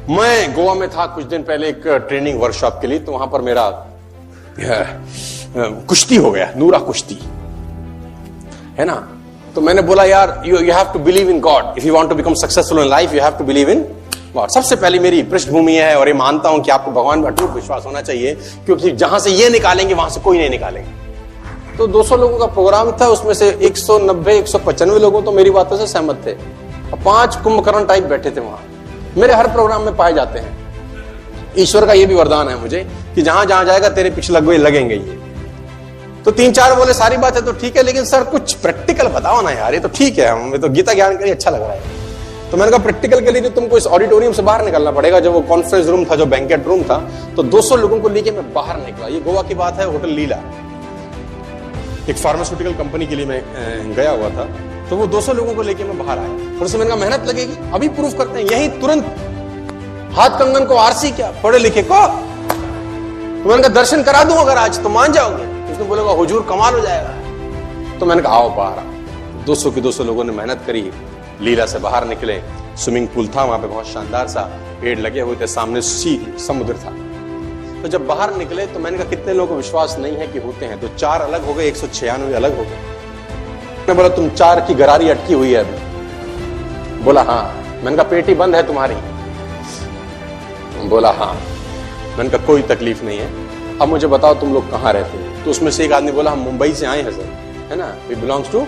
मैं गोवा में था कुछ दिन पहले एक ट्रेनिंग वर्कशॉप के लिए, तो वहां पर मेरा कुश्ती हो गया, नूरा कुश्ती है ना। तो मैंने बोला यार you have to believe in God if you want to become successful in life, you have to believe in God. सबसे पहले मेरी पृष्ठभूमि है और ये मानता हूं कि आपको भगवान में अटूट विश्वास होना चाहिए, क्योंकि जहां से ये निकालेंगे वहां से कोई नहीं निकालेंगे। तो 200 लोगों का प्रोग्राम था, उसमें से 190-195 लोगों तो मेरी बातों से सहमत थे और 5 कुंभकर्ण टाइप बैठे थे वहां। मेरे हर प्रोग्राम में पाए जाते हैं। ईश्वर का ये भी वरदान है मुझे कि जहां जहां जाएगा तेरे पीछे लगेंगे ये। तो 3-4 बोले सारी बात है तो ठीक है, लेकिन सर कुछ प्रैक्टिकल बताओ ना यार। ये तो ठीक है, हमें तो गीता ज्ञान के लिए अच्छा लग रहा है। तो मैंने कहा प्रैक्टिकल के लिए तो तुमको इस ऑडिटोरियम से बाहर निकलना पड़ेगा। जब वो कॉन्फ्रेंस रूम था, जो बैंकेट रूम था, तो 200 लोगों को लेके मैं बाहर निकला। ये गोवा की बात है, होटल लीला, एक फार्मास्यूटिकल कंपनी के लिए मैं गया हुआ था। तो वो 200 लोगों को लेके मैं बाहर आया। थोड़ी सी मैंने कहा मेहनत लगेगी, अभी प्रूफ करते हैं, यही तुरंत हाथ कंगन को आरसी क्या पढ़े लिखे को। तो मैंने कहा दर्शन करा दूं अगर आज तो मान जाओगे। उसने बोलेगा हुजूर कमाल हो जाएगा। तो मैंने कहा आओ बाहर। 200 के 200 लोगों ने मेहनत करी, लीला से बाहर निकले। स्विमिंग पूल था वहां पे, बहुत शानदार सा, पेड़ लगे हुए थे, सामने समुद्र था। तो जब बाहर निकले तो मैंने कहा कितने लोगों को विश्वास नहीं है कि होते हैं। तो 4 अलग हो गए, 196 अलग हो गए। मैंने बोला तुम 4 की गरारी अटकी हुई है अभी। बोला हाँ। मैंने कहा पेटी बंद है तुम्हारी। बोला हाँ। मैंने कहा कोई तकलीफ नहीं है, अब मुझे बताओ तुम लोग कहाँ रहते हो। तो उसमें से एक आदमी बोला हम मुंबई से आए हैं सर, है ना, वी बिलोंग्स टू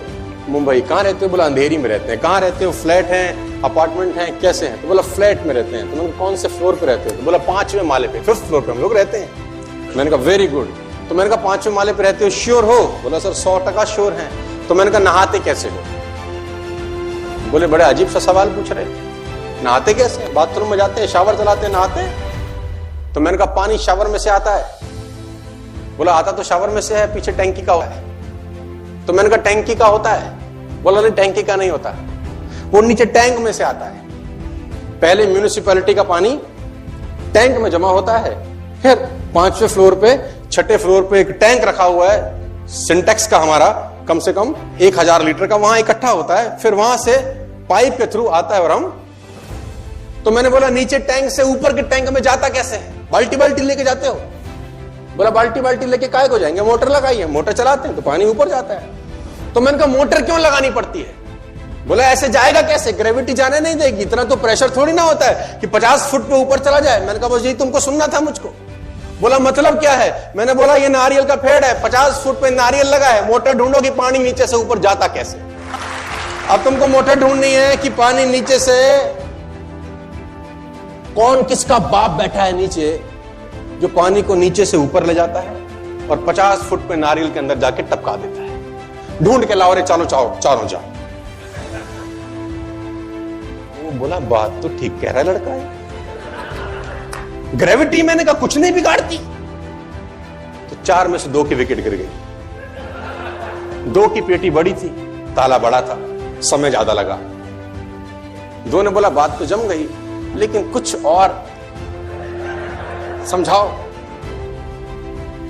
मुंबई। कहाँ रहते हो? बोला अंधेरी में रहते हैं। कहाँ रहते हो? फ्लैट है, अपार्टमेंट है, कैसे हैं? तो बोला फ्लैट में रहते हैं। तो मैंने कौन से फ्लोर पे रहते हो? तो बोला 5वें माले पे, 5th फ्लोर पे हम लोग रहते हैं। मैंने कहा वेरी गुड। तो मैंने कहा 5वें माले पे रहते हो, श्योर हो? बोला सर 100% श्योर है। तो मैंने कहा नहाते कैसे हो? बोले बड़े अजीब सा सवाल पूछ रहे, नहाते कैसे? बाथरूम में जाते हैं, शावर चलाते हैं, नहाते हैं? तो मैंने कहा पानी शावर में से आता है। बोला आता तो शावर में से है, पीछे टैंकी का होता है। तो मैंने कहा टैंकी का होता है? बोला नहीं टैंकी का नहीं होता, वो नीचे टैंक में से आता है। पहले म्यूनिसिपैलिटी का पानी टैंक में जमा होता है, फिर 5वें फ्लोर पे, 6ठे फ्लोर पे एक टैंक रखा हुआ है सिंटेक्स का, हमारा कम से कम 1000 लीटर का, वहां इकट्ठा होता है, फिर वहां से पाइप के थ्रू आता है और हम। तो मैंने बोला नीचे टैंक से ऊपर के टैंक में जाता कैसे है? बाल्टी बाल्टी लेके जाते हो? बोला बाल्टी बाल्टी लेके काहे को जाएंगे, मोटर लगाई है, मोटर चलाते हैं तो पानी ऊपर जाता है। तो मैंने कहा मोटर क्यों लगानी पड़ती है? बोला ऐसे जाएगा कैसे, ग्रेविटी जाने नहीं देगी, इतना तो प्रेशर थोड़ी ना होता है कि 50 फुट पे ऊपर चला जाए। मैंने कहा बस यही तुमको सुनना था मुझको। बोला मतलब क्या है? मैंने बोला ये नारियल का पेड़ है, 50 फुट पे नारियल लगा है, मोटर ढूंढो कि पानी नीचे से ऊपर जाता कैसे। अब तुमको मोटर ढूंढनी है कि पानी नीचे से, कौन किसका बाप बैठा है नीचे जो पानी को नीचे से ऊपर ले जाता है और 50 फुट पे नारियल के अंदर जाके टपका देता है। ढूंढ के लाओ रे, चलो चारों जाओ। वो बोला बात तो ठीक कह रहा है लड़का है, ग्रेविटी मैंने कहा कुछ नहीं बिगाड़ती। तो 4 में से 2 की विकेट गिर गई। 2 की पेटी बड़ी थी, ताला बड़ा था, समय ज्यादा लगा। 2 ने बोला बात तो जम गई, लेकिन कुछ और समझाओ।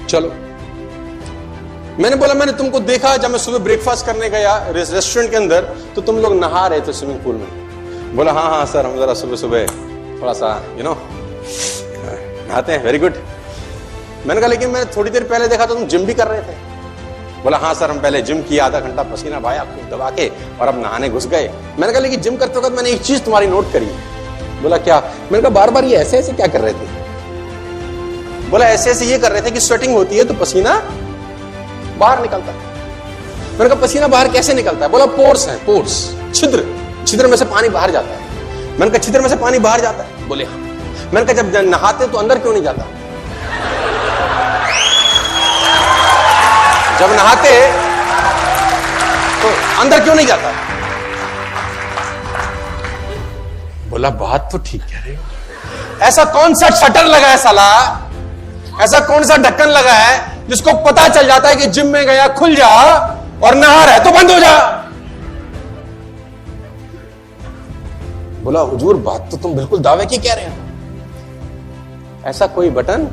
चलो मैंने बोला मैंने तुमको देखा जब मैं सुबह ब्रेकफास्ट करने गया रेस्टोरेंट के अंदर, तो तुम लोग नहा रहे थे स्विमिंग पूल में। बोला हाँ हाँ सर, हम जरा सुबह सुबह थोड़ा सा नहाते हैं। Very good. मैंने कहा लेकिन मैंने थोड़ी देर पहले देखा तो तुम जिम भी कर रहे थे। बोला हाँ सर, हम पहले जिम किया, आधा घंटा पसीना बहाया खूब दबा के, और अब नहाने घुस गए। मैंने कहा लेकिन जिम करते वक्त मैंने एक चीज तुम्हारी नोट करी। बोला क्या? मैंने कहा बार बार ये ऐसे ऐसे क्या कर रहे थे? बोला ऐसे ऐसे ये कर रहे थे कि स्वेटिंग होती है तो पसीना बाहर निकलता है। मैंने कहा पसीना बाहर कैसे निकलता है? बोला पोर्स है, पोर्स, छिद्र में से पानी बाहर जाता है। मैंने कहा छिद्र में से पानी बाहर जाता है? बोले हाँ। मैंने कहा जब नहाते तो अंदर क्यों नहीं जाता? जब नहाते तो अंदर क्यों नहीं जाता? बोला बात तो ठीक कह रहे हो। ऐसा कौन सा शटर लगा है साला, ऐसा कौन सा ढक्कन लगा है जिसको पता चल जाता है कि जिम में गया खुल जा और नहा रहा है तो बंद हो जा? बोला हुजूर बात तो तुम बिल्कुल दावे की कह रहे हो, ऐसा कोई बटन